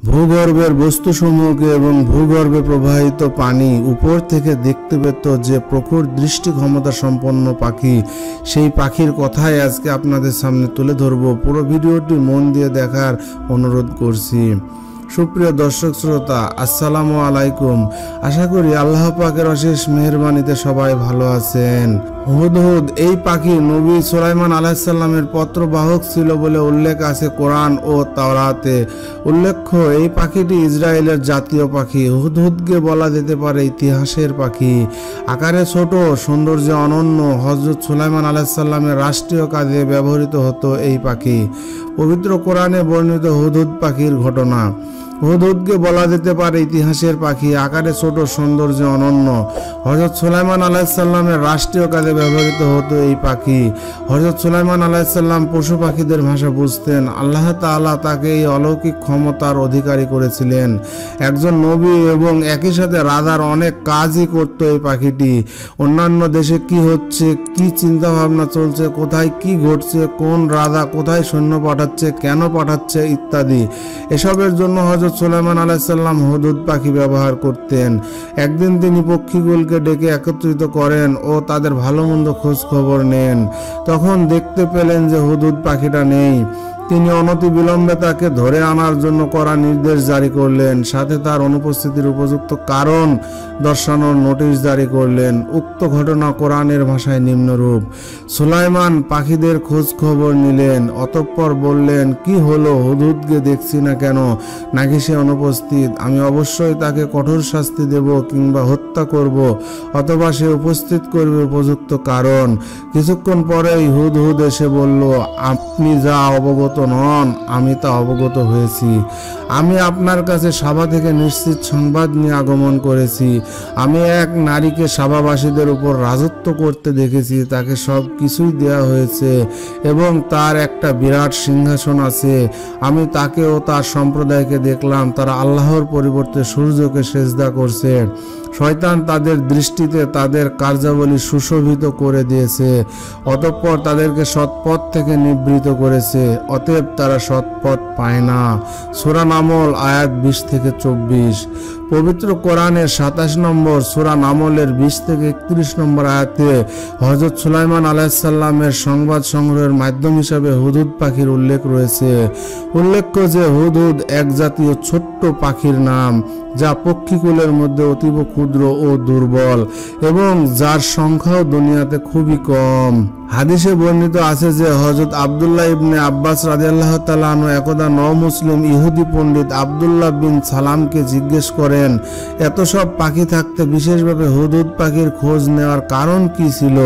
ভূগর্ভের বস্তুসমূহকে এবং ভূগর্ভে প্রবাহিত পানি উপর থেকে দেখতে পেত যে প্রখর দৃষ্টি ক্ষমতা সম্পন্ন পাখি, সেই পাখির কথাই আজকে আপনাদের সামনে তুলে ধরব। পুরো ভিডিওটি মন দিয়ে দেখার অনুরোধ করছি। সুপ্রিয় দর্শক শ্রোতা, আসসালামু আলাইকুম। আশা করি আল্লাহ পাকের অশেষ মেহেরবানিতে সবাই ভালো আছেন। হুদহুদ এই পাখি নবী সুলাইমান আলাইহিস সালামের পত্রবাহক ছিল বলে উল্লেখ আছে কোরআন ও তাওরাতে। উল্লেখ্য, এই পাখিটি ইসরায়েলের জাতীয় পাখি। হুদহুদকে বলা যেতে পারে ইতিহাসের পাখি। আকারে ছোট, সৌন্দর্যে অনন্য। হযরত সুলাইমান আলাইহিস সালামের রাষ্ট্রীয় কাজে ব্যবহৃত হতো এই পাখি। পবিত্র কোরআনে বর্ণিত হুদহুদ পাখির ঘটনা। হুদহুদকে বলা যেতে পারে ইতিহাসের পাখি। আকারে ছোট, সৌন্দর্যে অনন্য। হযরত সুলাইমান আলাইহিস সালামের রাষ্ট্রীয় কাজে ব্যবহৃত হতো এই পাখি। হযরত সুলাইমান আলাইহিস সালাম পশু পাখিদের ভাষা বুঝতেন। আল্লাহ তাআলা তাকে এই অলৌকিক ক্ষমতার অধিকারী করেছিলেন। একজন নবী এবং একই সাথে রাজার অনেক কাজই করতো এই পাখিটি। অন্যান্য দেশে কি হচ্ছে, কি চিন্তা ভাবনা চলছে, কোথায় কি ঘটছে, কোন রাজা কোথায় সৈন্য পাঠাচ্ছে, কেন পাঠাচ্ছে ইত্যাদি, এসবের জন্য হযরত সুলাইমান আলাইহিস সালাম হুদহুদ পাখি ব্যবহার করতেন। একদিন তিনি পক্ষীগুলোকে ডেকে একত্রিত করেন ও তাদের ভালো মন্দ খোঁজ খবর নেন। তখন দেখতে পেলেন যে হুদহুদ পাখিটা নেই। তিনি অনতিবিলম্বে তাকে ধরে আনার জন্য কড়া নির্দেশ জারি করলেন। সাথে তার অনুপস্থিতির উপযুক্ত কারণ দর্শানোর নোটিশ জারি করলেন। উক্ত ঘটনা কোরআনের ভাষায় নিম্নরূপ: সুলাইমান পাখিদের খোঁজ খবর নিলেন, অতঃপর বললেন, কি হলো, হুদহুদকে দেখছি না কেন? নাকি সে অনুপস্থিত? আমি অবশ্যই তাকে কঠোর শাস্তি দেব কিংবা হত্যা করব, অথবা সে উপস্থিত করবে উপযুক্ত কারণ। কিছুক্ষণ পরেই হুদহুদ এসে বলল, আপনি যা অবগত নন আমি তা অবগত হয়েছি। আমি আপনার কাছে সাবা থেকে নিশ্চিত সংবাদ নিয়ে আগমন করেছি। আমি এক নারীকে সাবাবাসীদের উপর রাজত্ব করতে দেখেছি। তাকে সব কিছুই দেওয়া হয়েছে এবং তার একটা বিরাট সিংহাসন আছে। আমি তাকে ও তার সম্প্রদায়কে দেখলাম, তারা আল্লাহর পরিবর্তে সূর্যকে সেজদা করছে। শয়তান তাদের দৃষ্টিতে তাদের কার্যাবলী সুশোভিত করে দিয়েছে, অতঃপর তাদেরকে সৎপথ থেকে নিবৃত করেছে, অতএব তারা সৎপথ পায় না। সূরা নামল আয়াত 20 থেকে 24। পবিত্র কোরআনের 27 নম্বর সূরা নামলের 20 থেকে 31 নম্বর আয়াতে হযরত সুলাইমান আলাইহিস সালামের সংবাদ সংগ্রহের মাধ্যম হিসাবে হুদহুদ পাখির উল্লেখ রয়েছে। উল্লেখ্য যে হুদহুদ এক জাতীয় ছোট্ট পাখির নাম, যা পক্ষীকুলের মধ্যে অতীব ক্ষুদ্র ও দুর্বল এবং যার সংখ্যাও দুনিয়াতে খুবই কম। হাদিসে বর্ণিত আছে যে হযরত আব্দুল্লাহ ইবনে আব্বাস রাদিয়াল্লাহু তাআলা আনহু একদা নও-মুসলিম ইহুদি পণ্ডিত আব্দুল্লাহ বিন সালামকে জিজ্ঞেস করেন, এত সব পাখি থাকতে বিশেষভাবে হুদহুদ পাখির খোঁজ নেওয়ার কারণ কি ছিল?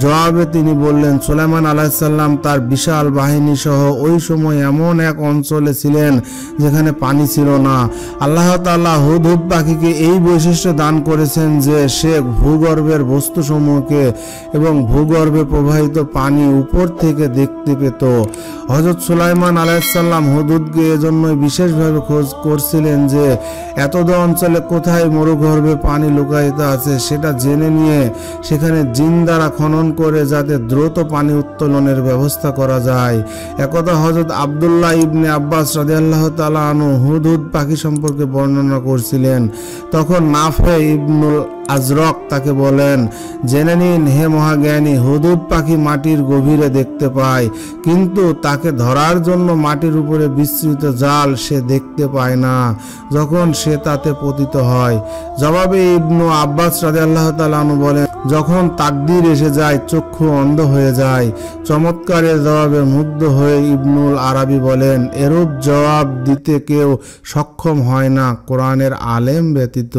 জবাবে তিনি বললেন, সুলাইমান আলাইহিস সালাম তার বিশাল বাহিনী সহ ওই সময় এমন এক অঞ্চলে ছিলেন যেখানে পানি ছিল না। আল্লাহ তাআলা হুদহুদ পাখিকে এই বৈশিষ্ট্য দান করেছেন যে সে ভূগর্ভের বস্তুসমূহকে এবং ভূগর্ভে প্রবাহিত পানি উপর থেকে দেখতে পেত। হযরত সুলাইমান আলাইহিস সালাম হুদহুদকে এজন্যই বিশেষভাবে খোঁজ করছিলেন যে এতদ অঞ্চলে কোথায় মরুগর্ভে পানি লুকায়িত আছে সেটা জেনে নিয়ে সেখানে জিন দ্বারা খনন করে যাতে দ্রুত পানি উত্তোলনের ব্যবস্থা করা যায়। একদা হযরত আব্দুল্লাহ ইবনে আব্বাস রাদিয়াল্লাহু তাআলা আনহু হুদহুদ পাখি সম্পর্কে বর্ণনা করছিলেন। তখন নাফে ইবনুল আজরক তাকে বলেন, জেনে নিন হে মহাজ্ঞানী, হুদহুদ পাখি মাটির গভীরে দেখতে পায়, কিন্তু তাকে ধরার জন্য মাটির উপরে বিস্তৃত জাল সে দেখতে পায় না যখন সে তাতে পতিত হয়। জবাবে ইবনু আব্বাস রাদিয়াল্লাহু তাআলা আনহু বলেন, যখন তাকদীর এসে যায় চক্ষু অন্ধ হয়ে যায়। চমৎকার এ জবাবে মুগ্ধ হয়ে ইবনুল আরাবী বলেন, এরূপ জবাব দিতে কেউ সক্ষম হয় না কোরআনের আলেম ব্যতীত।